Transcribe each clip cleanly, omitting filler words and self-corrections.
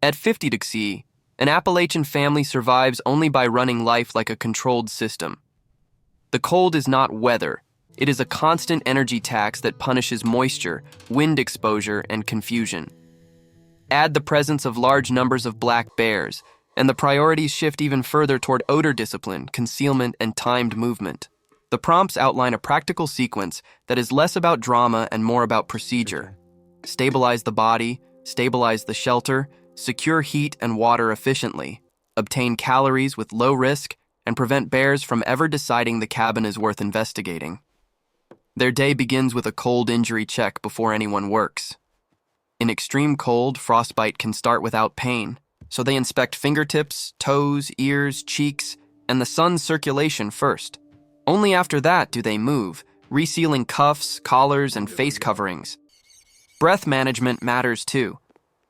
At 50 degrees C, an Appalachian family survives only by running life like a controlled system. The cold is not weather. It is a constant energy tax that punishes moisture, wind exposure, and confusion. Add the presence of large numbers of black bears, and the priorities shift even further toward odor discipline, concealment, and timed movement. The prompts outline a practical sequence that is less about drama and more about procedure. Stabilize the body, stabilize the shelter, secure heat and water efficiently, obtain calories with low risk, and prevent bears from ever deciding the cabin is worth investigating. Their day begins with a cold injury check before anyone works. In extreme cold, frostbite can start without pain, so they inspect fingertips, toes, ears, cheeks, and the sun's circulation first. Only after that do they move, resealing cuffs, collars, and face coverings. Breath management matters too.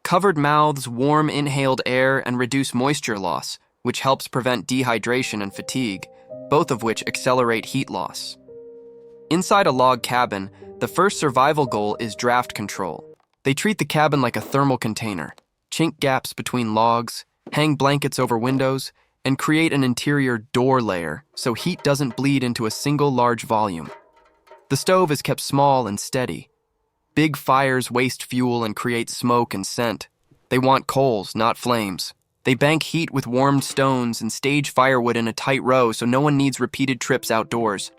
Covered mouths warm inhaled air and reduce moisture loss, which helps prevent dehydration and fatigue, both of which accelerate heat loss. Inside a log cabin, the first survival goal is draft control. They treat the cabin like a thermal container, chink gaps between logs, hang blankets over windows, and create an interior door layer so heat doesn't bleed into a single large volume. The stove is kept small and steady. Big fires waste fuel and create smoke and scent. They want coals, not flames. They bank heat with warmed stones and stage firewood in a tight row so no one needs repeated trips outdoors.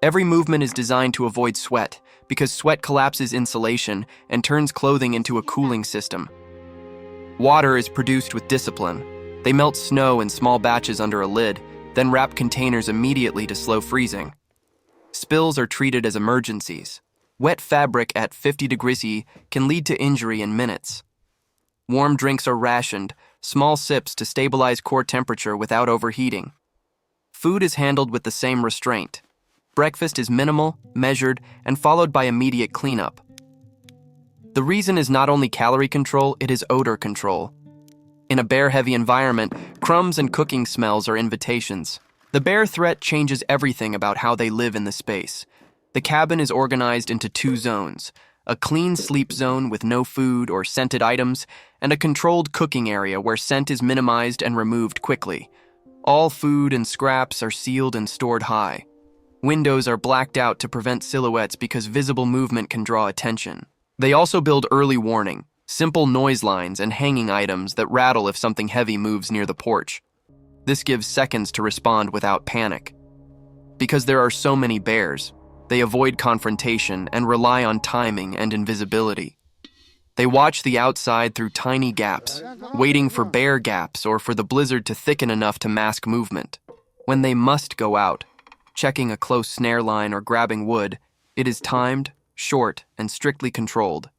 Every movement is designed to avoid sweat, because sweat collapses insulation and turns clothing into a cooling system. Water is produced with discipline. They melt snow in small batches under a lid, then wrap containers immediately to slow freezing. Spills are treated as emergencies. Wet fabric at 50 degrees C can lead to injury in minutes. Warm drinks are rationed, small sips to stabilize core temperature without overheating. Food is handled with the same restraint. Breakfast is minimal, measured, and followed by immediate cleanup. The reason is not only calorie control, it is odor control. In a bear-heavy environment, crumbs and cooking smells are invitations. The bear threat changes everything about how they live in the space. The cabin is organized into two zones, a clean sleep zone with no food or scented items, and a controlled cooking area where scent is minimized and removed quickly. All food and scraps are sealed and stored high. Windows are blacked out to prevent silhouettes because visible movement can draw attention. They also build early warning, simple noise lines and hanging items that rattle if something heavy moves near the porch. This gives seconds to respond without panic. Because there are so many bears, they avoid confrontation and rely on timing and invisibility. They watch the outside through tiny gaps, waiting for bear gaps or for the blizzard to thicken enough to mask movement. When they must go out, checking a close snare line or grabbing wood, it is timed, short, and strictly controlled.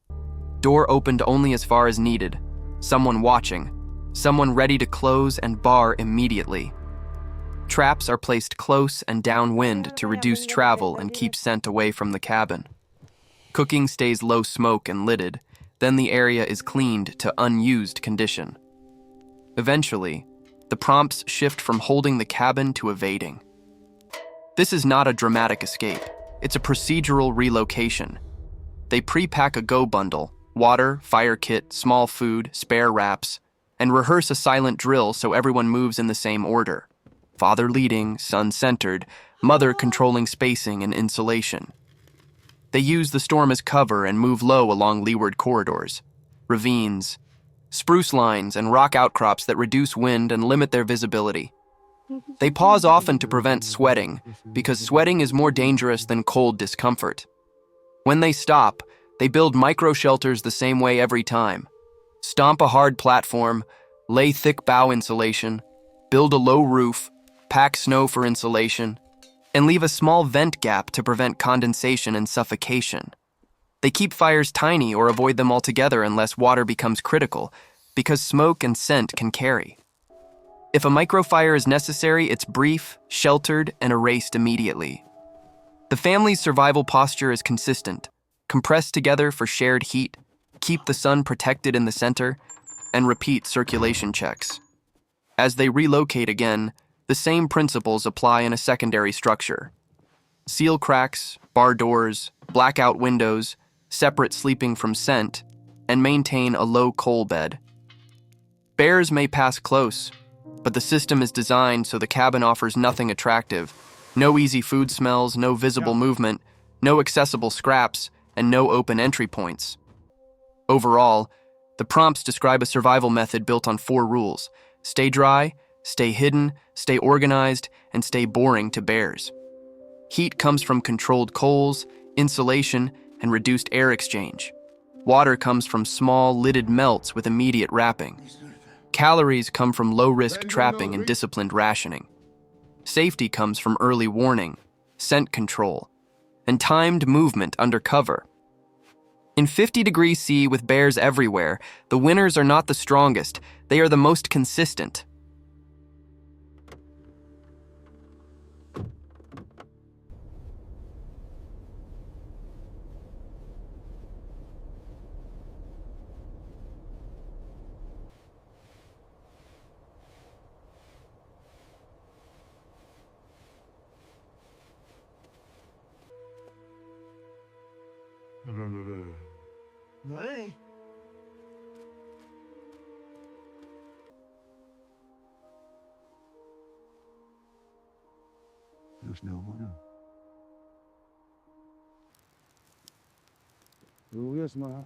Door opened only as far as needed. Someone watching. Someone ready to close and bar immediately. Traps are placed close and downwind to reduce travel and keep scent away from the cabin. Cooking stays low smoke and lidded, then the area is cleaned to unused condition. Eventually, the prompts shift from holding the cabin to evading. This is not a dramatic escape. It's a procedural relocation. They pre-pack a go bundle, water, fire kit, small food, spare wraps, and rehearse a silent drill so everyone moves in the same order. Father leading, son centered, mother controlling spacing and insulation. They use the storm as cover and move low along leeward corridors, ravines, spruce lines, and rock outcrops that reduce wind and limit their visibility. They pause often to prevent sweating, because sweating is more dangerous than cold discomfort. When they stop, they build micro-shelters the same way every time. Stomp a hard platform, lay thick bough insulation, build a low roof, pack snow for insulation, and leave a small vent gap to prevent condensation and suffocation. They keep fires tiny or avoid them altogether unless water becomes critical, because smoke and scent can carry. If a microfire is necessary, it's brief, sheltered, and erased immediately. The family's survival posture is consistent, compressed together for shared heat, keep the sun protected in the center, and repeat circulation checks. As they relocate again, the same principles apply in a secondary structure. Seal cracks, bar doors, blackout windows, separate sleeping from scent, and maintain a low coal bed. Bears may pass close, but the system is designed so the cabin offers nothing attractive. No easy food smells, no visible movement, no accessible scraps, and no open entry points. Overall, the prompts describe a survival method built on 4 rules: stay dry, stay hidden, stay organized, and stay boring to bears. Heat comes from controlled coals, insulation, and reduced air exchange. Water comes from small, lidded melts with immediate wrapping. Calories come from low-risk trapping and disciplined rationing. Safety comes from early warning, scent control, and timed movement under cover. In 50 C with bears everywhere, the winners are not the strongest, they are the most consistent. Hey. There's no one. Oh, yes, ma.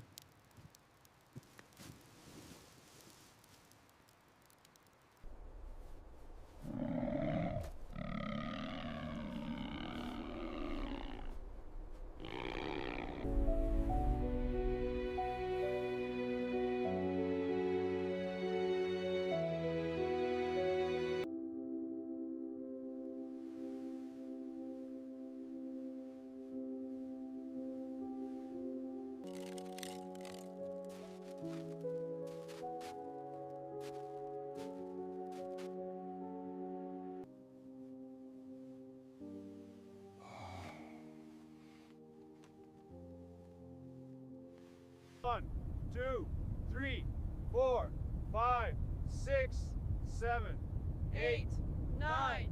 One, two, three, 4, 5, 6, 7, 8, 9.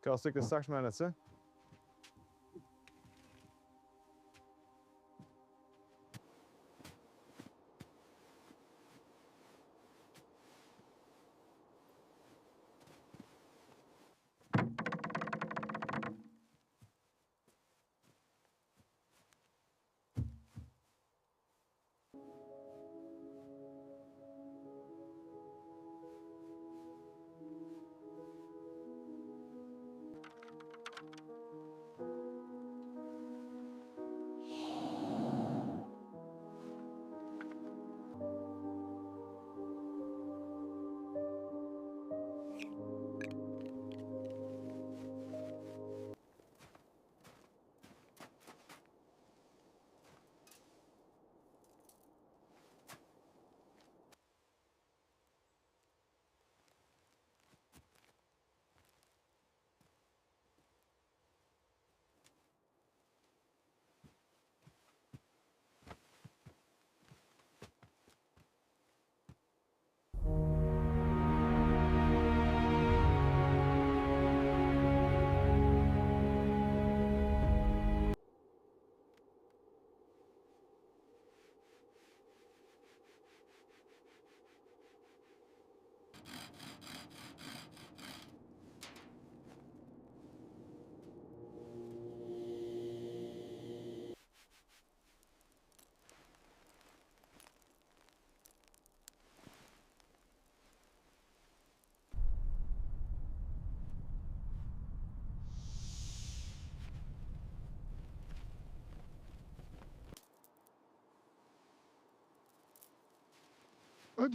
Okay, I'll stick this straks maar net, hè? Jeg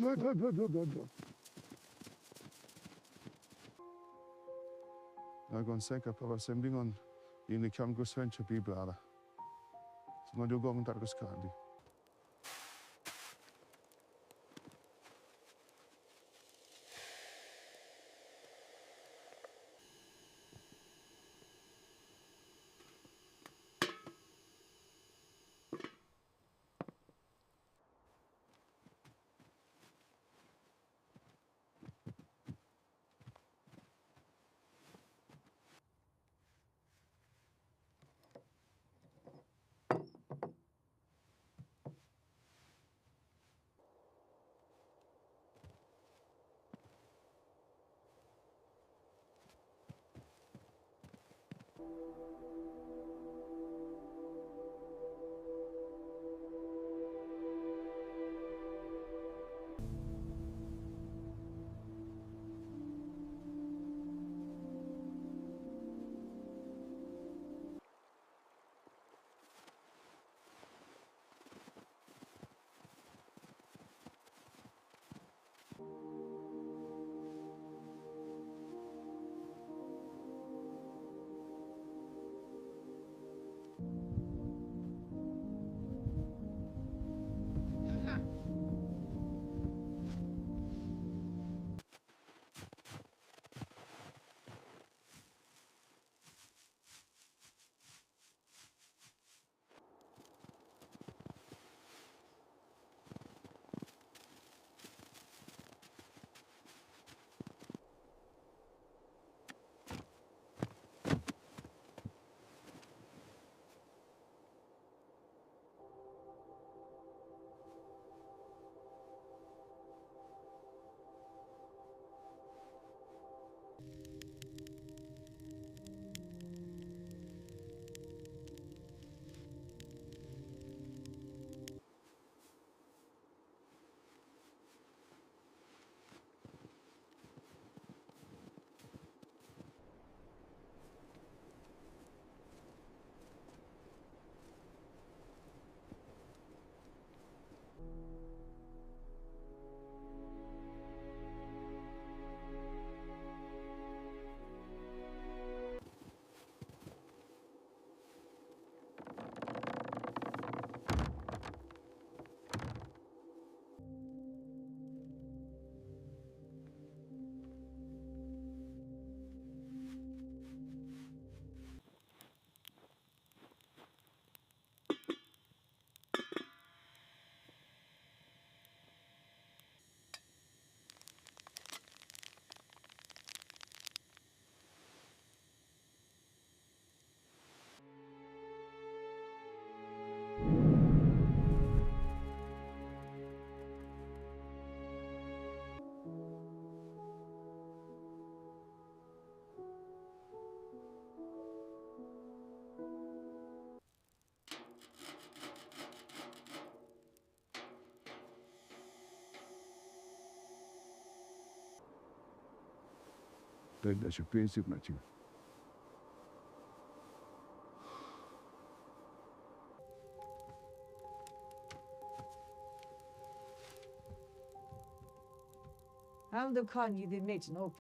går en sikker på at semlingen i en kam går svensk til bibler. Så må du gå en der går skandi. Det er så basic, Matthew. How the con you did make no